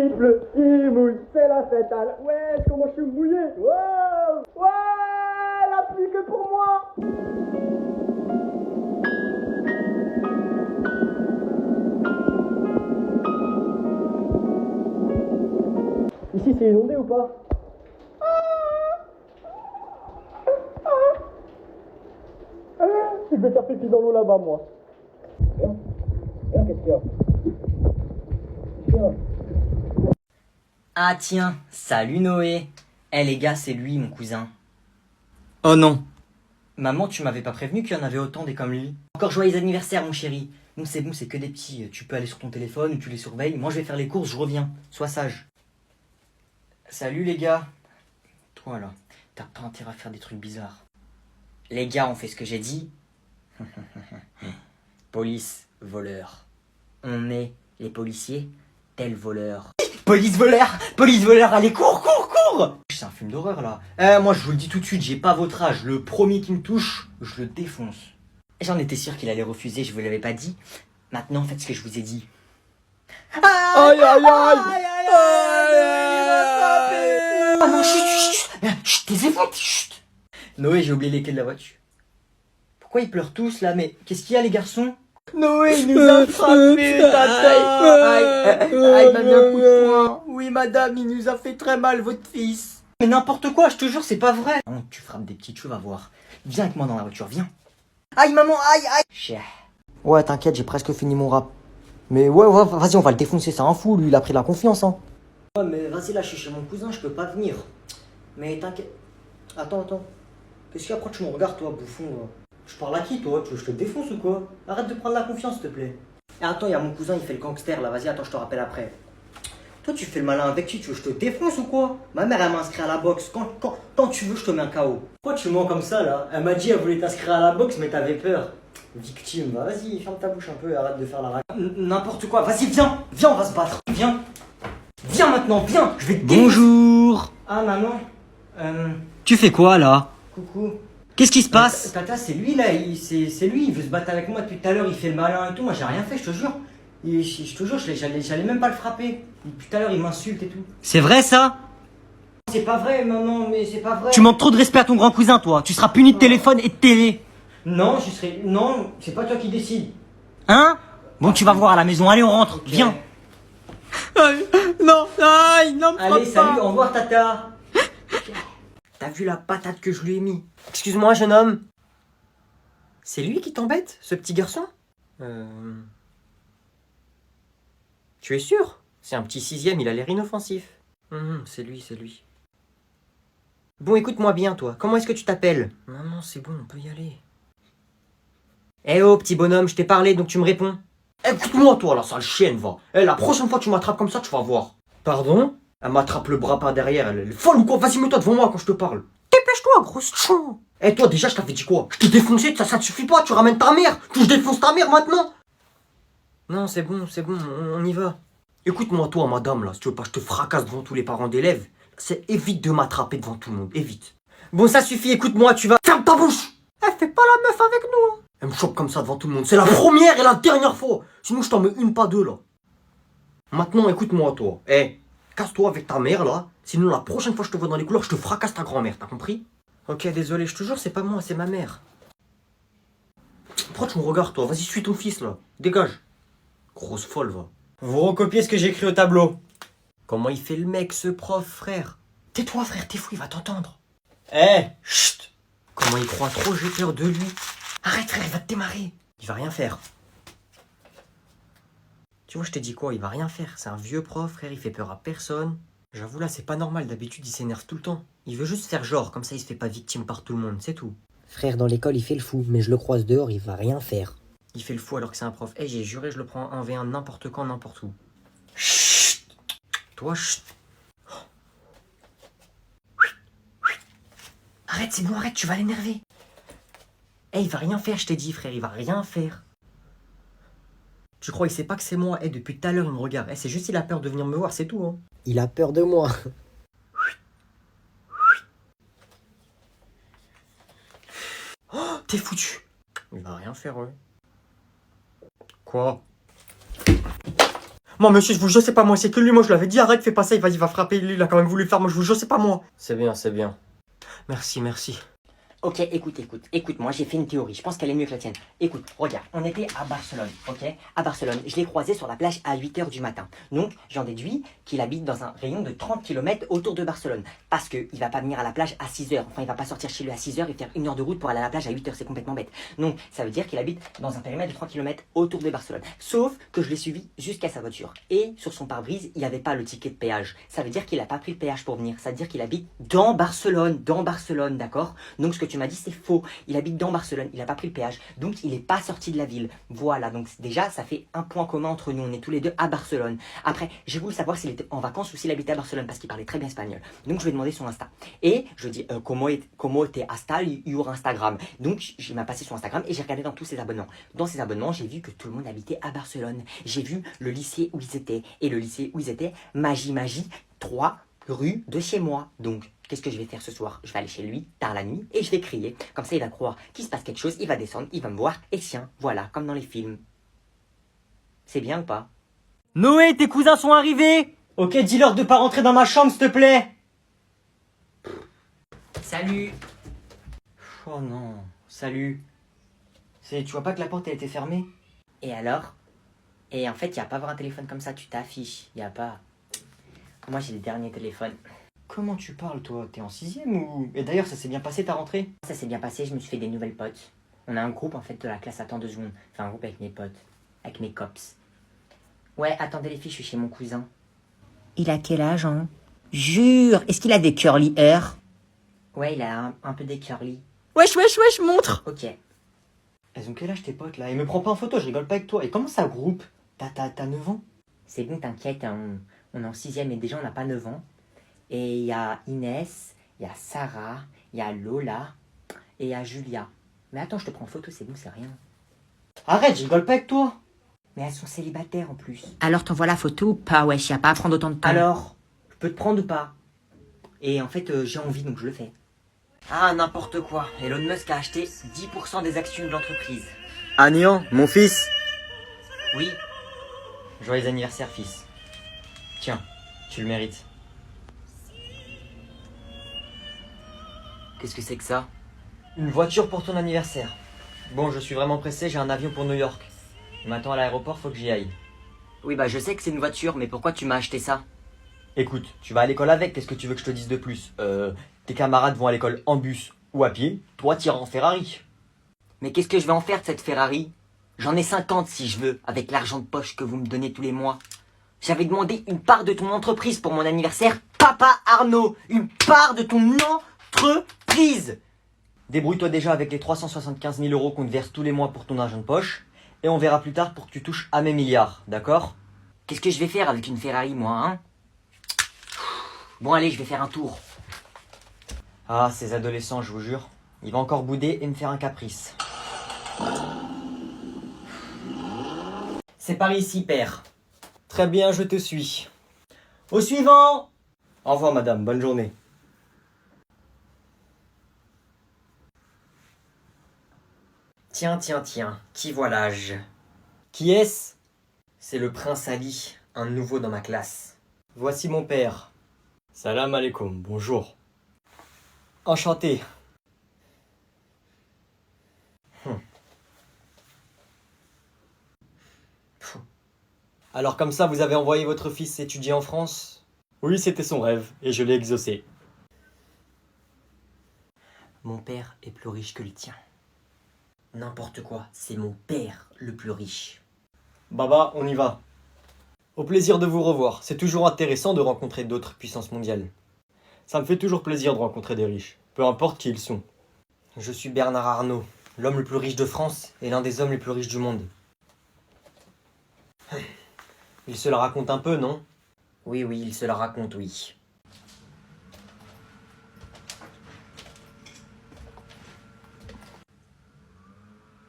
Il pleut, il mouille, c'est la fête à la... Ouais, comment je suis mouillé. Wow. Ouais, la pluie que pour moi. Ici, c'est inondé ou pas? Je vais faire pipi dans l'eau là-bas, moi. Qu'est-ce qu'il y a? Ah tiens, salut Noé. Eh les gars, c'est lui mon cousin. Oh non. Maman, tu m'avais pas prévenu qu'il y en avait autant des comme lui. Encore joyeux anniversaire mon chéri. Non c'est bon, c'est que des petits. Tu peux aller sur ton téléphone ou tu les surveilles. Moi je vais faire les courses, je reviens. Sois sage. Salut les gars. Toi là, t'as pas intérêt à faire des trucs bizarres. Les gars, on fait ce que j'ai dit. Police, voleur. On est les policiers, tels voleurs. Police voleur, allez cours. C'est un film d'horreur là. Moi je vous le dis tout de suite, j'ai pas votre âge. Le premier qui me touche, je le défonce. J'en étais sûr qu'il allait refuser, je vous l'avais pas dit. Maintenant faites ce que je vous ai dit. Aïe, aïe, aïe. Ah non, chut, taisez-vous, chut. Noé, j'ai oublié les clés de la voiture. Pourquoi ils pleurent tous là? Mais qu'est-ce qu'il y a les garçons? Noé, il nous a frappé, tata. Aïe, m'a mis un coup de poing. Oui, madame, il nous a fait très mal, votre fils. Mais n'importe quoi, je te jure, c'est pas vrai. Non, tu frappes des petites choses, va voir. Viens avec moi dans la voiture, viens. Aïe, maman, aïe. Chien. Ouais, t'inquiète, j'ai presque fini mon rap. Mais ouais, vas-y, on va le défoncer, c'est un fou, lui, il a pris la confiance, hein. Ouais, mais vas-y, là, je suis chez mon cousin, je peux pas venir. Mais t'inquiète. Attends. Qu'est-ce qu'il y a? Pourquoi tu me regardes, toi, bouffon, là? Je parle à qui, toi? Tu veux que je te défonce ou quoi? Arrête de prendre la confiance, s'il te plaît. Et attends, il y a mon cousin, il fait le gangster, là. Vas-y, attends, je te rappelle après. Toi, tu fais le malin avec qui? Tu veux que je te défonce ou quoi? Ma mère, elle m'a inscrit à la boxe. Quand tu veux, je te mets un KO. Pourquoi tu mens comme ça, là? Elle m'a dit, elle voulait t'inscrire à la boxe, mais t'avais peur. Victime, bah, vas-y, ferme ta bouche un peu et arrête de faire la race. N'importe quoi. Vas-y, viens, on va se battre. Viens maintenant, viens. Je vais te défoncer. Bonjour. Ah, maman. Tu fais quoi, là? Coucou. Qu'est-ce qui se passe? Tata, c'est lui là, c'est lui, il veut se battre avec moi depuis tout à l'heure, il fait le malin et tout, moi j'ai rien fait, je te jure. Je te jure, j'allais même pas le frapper. Depuis tout à l'heure, il m'insulte et tout. C'est vrai ça? C'est pas vrai, maman, mais c'est pas vrai. Tu manques trop de respect à ton grand cousin, toi. Tu seras puni de téléphone et de télé. Non, Non, c'est pas toi qui décide. Hein? Bon, tu vas voir à la maison, allez, on rentre, okay. Viens. Non, allez, salut, au revoir, tata. T'as vu la patate que je lui ai mis? Excuse-moi, jeune homme. C'est lui qui t'embête, ce petit garçon? Tu es sûr? C'est un petit sixième, il a l'air inoffensif. C'est lui. Bon, écoute-moi bien, toi. Comment est-ce que tu t'appelles? Non, c'est bon, on peut y aller. Eh oh, petit bonhomme, je t'ai parlé, donc tu me réponds. Écoute-moi, toi, la sale chienne, va. La prochaine fois que tu m'attrapes comme ça, tu vas voir. Pardon? Elle m'attrape le bras par derrière, elle est folle ou quoi? Vas-y, mets-toi devant moi quand je te parle. Dépêche-toi, grosse chon. Toi, déjà, je t'avais dit quoi? Je t'ai défoncé, ça te suffit pas, tu ramènes ta mère. Je défonce ta mère maintenant. Non, c'est bon, on y va. Écoute-moi, toi, madame, là, si tu veux pas, je te fracasse devant tous les parents d'élèves. Évite de m'attraper devant tout le monde, évite. Bon, ça suffit, écoute-moi, tu vas... Ferme ta bouche. Elle fait pas la meuf avec nous, hein. Elle me chope comme ça devant tout le monde. C'est la première et la dernière fois. Sinon, je t'en mets une, pas deux, là. Maintenant, écoute-moi, toi. Casse-toi avec ta mère, là. Sinon, la prochaine fois que je te vois dans les couloirs, je te fracasse ta grand-mère, t'as compris? Ok, désolé, je te jure, c'est pas moi, c'est ma mère. Pourquoi tu me regardes, toi? Vas-y, suis ton fils, là. Dégage. Grosse folle, va. Vous recopiez ce que j'ai écrit au tableau. Comment il fait le mec, ce prof, frère? Tais-toi, frère, t'es fou, il va t'entendre. Chut. Comment il croit trop, j'ai peur de lui. Arrête, frère, il va te démarrer. Il va rien faire. Tu vois, je t'ai dit quoi? Il va rien faire. C'est un vieux prof, frère, il fait peur à personne. J'avoue, là, c'est pas normal. D'habitude, il s'énerve tout le temps. Il veut juste faire genre, comme ça, il se fait pas victime par tout le monde, c'est tout. Frère, dans l'école, il fait le fou, mais je le croise dehors, il va rien faire. Il fait le fou alors que c'est un prof. J'ai juré, je le prends en 1v1 n'importe quand, n'importe où. Chut. Toi, chut. Arrête, c'est bon, arrête, tu vas l'énerver. Il va rien faire, je t'ai dit, frère, il va rien faire. Tu crois, il sait pas que c'est moi? Depuis tout à l'heure, il me regarde. C'est juste il a peur de venir me voir, c'est tout, hein. Il a peur de moi. Oh, t'es foutu. Il va rien faire, ouais. Quoi? Moi, monsieur, je vous jure, c'est pas moi, c'est que lui. Moi, je lui avais dit, arrête, fais pas ça, il va frapper. Lui, il a quand même voulu le faire. Moi, je vous jure, c'est pas moi. C'est bien, c'est bien. Merci, merci. Ok, écoute, moi j'ai fait une théorie, je pense qu'elle est mieux que la tienne. Écoute, regarde, on était à Barcelone, ok? À Barcelone, je l'ai croisé sur la plage à 8h du matin. Donc, j'en déduis qu'il habite dans un rayon de 30 km autour de Barcelone. Parce qu'il va pas venir à la plage à 6h. Enfin, il va pas sortir chez lui à 6h et faire 1 heure de route pour aller à la plage à 8h, c'est complètement bête. Donc, ça veut dire qu'il habite dans un périmètre de 30 km autour de Barcelone. Sauf que je l'ai suivi jusqu'à sa voiture. Et sur son pare-brise, il n'y avait pas le ticket de péage. Ça veut dire qu'il a pas pris le péage pour venir. Ça veut dire qu'il habite dans Barcelone, d'accord? Donc, ce que tu m'as dit, c'est faux. Il habite dans Barcelone, il n'a pas pris le péage, donc il n'est pas sorti de la ville. Voilà, donc déjà, ça fait un point commun entre nous. On est tous les deux à Barcelone. Après, j'ai voulu savoir s'il était en vacances ou s'il habitait à Barcelone, parce qu'il parlait très bien espagnol. Donc, je lui ai demandé son Insta. Et je lui ai dit, comment te hasta your Instagram? Donc, il m'a passé son Instagram et j'ai regardé dans tous ses abonnements. Dans ses abonnements, j'ai vu que tout le monde habitait à Barcelone. J'ai vu le lycée où ils étaient. Et le lycée où ils étaient, Magie, 3 rue de chez moi. Donc, qu'est-ce que je vais faire ce soir? Je vais aller chez lui, tard la nuit, et je vais crier. Comme ça, il va croire qu'il se passe quelque chose, il va descendre, il va me voir, et tiens, voilà, comme dans les films. C'est bien ou pas? Noé, tes cousins sont arrivés. Ok, dis-leur de pas rentrer dans ma chambre, s'il te plaît. Salut! Oh non, salut. Tu vois pas que la porte, elle était fermée? Et alors? Et en fait, il n'y a pas à avoir un téléphone comme ça, tu t'affiches. Il n'y a pas... Moi, j'ai le dernier téléphone. Comment tu parles, toi? T'es en 6ème ou... Et d'ailleurs, ça s'est bien passé ta rentrée? Ça s'est bien passé, je me suis fait des nouvelles potes. On a un groupe, en fait, de la classe. Attends 2 secondes. Enfin, un groupe avec mes potes. Avec mes cops. Ouais, attendez les filles, je suis chez mon cousin. Il a quel âge, hein? Jure! Est-ce qu'il a des curly hair? Ouais, il a un peu des curly. Wesh, montre! Ok. Elles ont quel âge tes potes là? Et me prends pas en photo, je rigole pas avec toi. Et comment ça groupe? T'as 9 ans? C'est bon, t'inquiète, hein, on est en 6ème et déjà on n'a pas 9 ans. Et il y a Inès, il y a Sarah, il y a Lola et il y a Julia. Mais attends, je te prends en photo, c'est bon, c'est rien. Arrête, je rigole pas avec toi. Mais elles sont célibataires en plus. Alors t'envoies la photo ou pas? Wesh, y a pas à prendre autant de temps. Alors, je peux te prendre ou pas? Et en fait, j'ai envie donc je le fais. Ah, n'importe quoi. Elon Musk a acheté 10% des actions de l'entreprise. Ah, Nian, mon fils. Oui. Joyeux anniversaire, fils. Tiens, tu le mérites. Qu'est-ce que c'est que ça? Une voiture pour ton anniversaire. Bon, je suis vraiment pressé, j'ai un avion pour New York. Il m'attend à l'aéroport, faut que j'y aille. Oui, bah je sais que c'est une voiture, mais pourquoi tu m'as acheté ça? Écoute, tu vas à l'école avec, qu'est-ce que tu veux que je te dise de plus? Tes camarades vont à l'école en bus ou à pied, toi t'iras en Ferrari. Mais qu'est-ce que je vais en faire de cette Ferrari? J'en ai 50 si je veux, avec l'argent de poche que vous me donnez tous les mois. J'avais demandé une part de ton entreprise pour mon anniversaire. Papa Arnaud, une part de ton entreprise. Débrouille-toi déjà avec les 375 000 euros qu'on te verse tous les mois pour ton argent de poche, et on verra plus tard pour que tu touches à mes milliards, d'accord? Qu'est-ce que je vais faire avec une Ferrari, moi, hein? Bon, allez, je vais faire un tour. Ah, ces adolescents, je vous jure. Il va encore bouder et me faire un caprice. C'est par ici, père. Très bien, je te suis. Au suivant! Au revoir, madame, bonne journée. Tiens, qui voilà-je? Qui est-ce? C'est le prince Ali, un nouveau dans ma classe. Voici mon père. Salam alaikum, bonjour. Enchanté. Alors comme ça, vous avez envoyé votre fils étudier en France? Oui, c'était son rêve, et je l'ai exaucé. Mon père est plus riche que le tien. N'importe quoi, c'est mon père le plus riche. Baba, on y va. Au plaisir de vous revoir. C'est toujours intéressant de rencontrer d'autres puissances mondiales. Ça me fait toujours plaisir de rencontrer des riches, peu importe qui ils sont. Je suis Bernard Arnault, l'homme le plus riche de France et l'un des hommes les plus riches du monde. Il se la raconte un peu, non? Oui, il se la raconte, oui.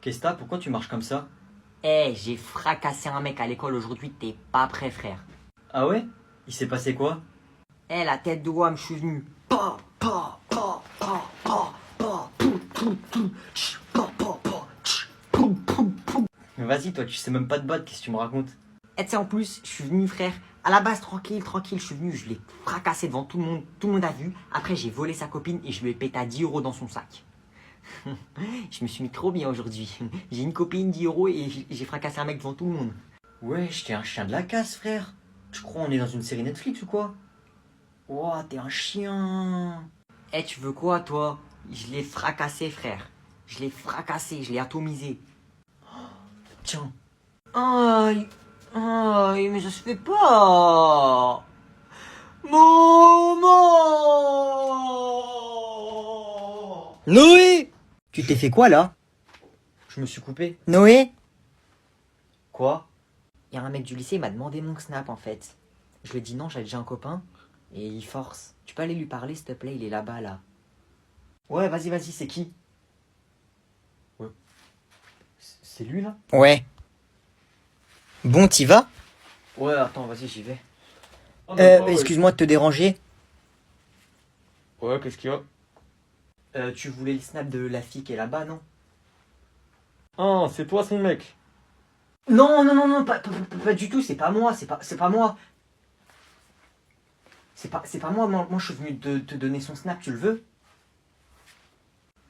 Qu'est-ce que t'as? Pourquoi tu marches comme ça? J'ai fracassé un mec à l'école aujourd'hui, t'es pas prêt, frère. Ah ouais? Il s'est passé quoi? La tête de Wam, je suis venu. Mais vas-y, toi, tu sais même pas te battre, qu'est-ce que tu me racontes? Et tu sais, en plus, je suis venu, frère, à la base, tranquille, je suis venu, je l'ai fracassé devant tout le monde a vu. Après, j'ai volé sa copine et je lui ai pété à 10 € dans son sac. Je me suis mis trop bien aujourd'hui. J'ai une copine, 10 € et j'ai fracassé un mec devant tout le monde. Ouais, t'es un chien de la casse, frère. Tu crois on est dans une série Netflix ou quoi? Ouah, t'es un chien. Eh, tu veux quoi, toi? Je l'ai fracassé, frère. Je l'ai fracassé, je l'ai atomisé. Tiens. Aïe, aïe, mais ça se fait pas. Maman! Noé! Tu t'es fait quoi, là? Je me suis coupé. Noé? Quoi? Il y a un mec du lycée, il m'a demandé mon snap, en fait. Je lui ai dit non, j'ai déjà un copain. Et il force. Tu peux aller lui parler, s'il te plaît, il est là-bas, là. Ouais, vas-y, c'est qui? Ouais. C'est lui, là? Ouais. Bon, t'y vas? Ouais, attends, vas-y, j'y vais. Excuse-moi de te déranger. Ouais, qu'est-ce qu'il y a? Tu voulais le snap de la fille qui est là-bas, non? Ah, c'est toi son mec. Non, pas du tout, c'est pas moi, c'est pas moi. C'est pas moi, moi je suis venu te donner son snap, tu le veux?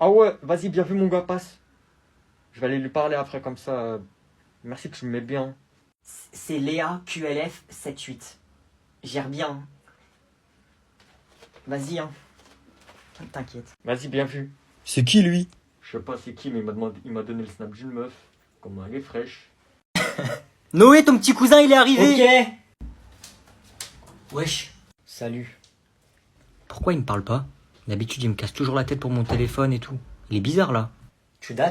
Ah ouais, vas-y, bien vu mon gars, passe. Je vais aller lui parler après comme ça. Merci, tu me mets bien. C'est Léa QLF 78. Gère bien. Hein. Vas-y, hein. T'inquiète. Vas-y, bien vu. C'est qui lui? Je sais pas c'est qui, mais il m'a donné le snap d'une meuf. Comment elle est fraîche. Noé, ton petit cousin, il est arrivé. Ok. Wesh. Salut. Pourquoi il me parle pas? D'habitude, il me casse toujours la tête pour mon téléphone et tout. Il est bizarre, là. Tu dates?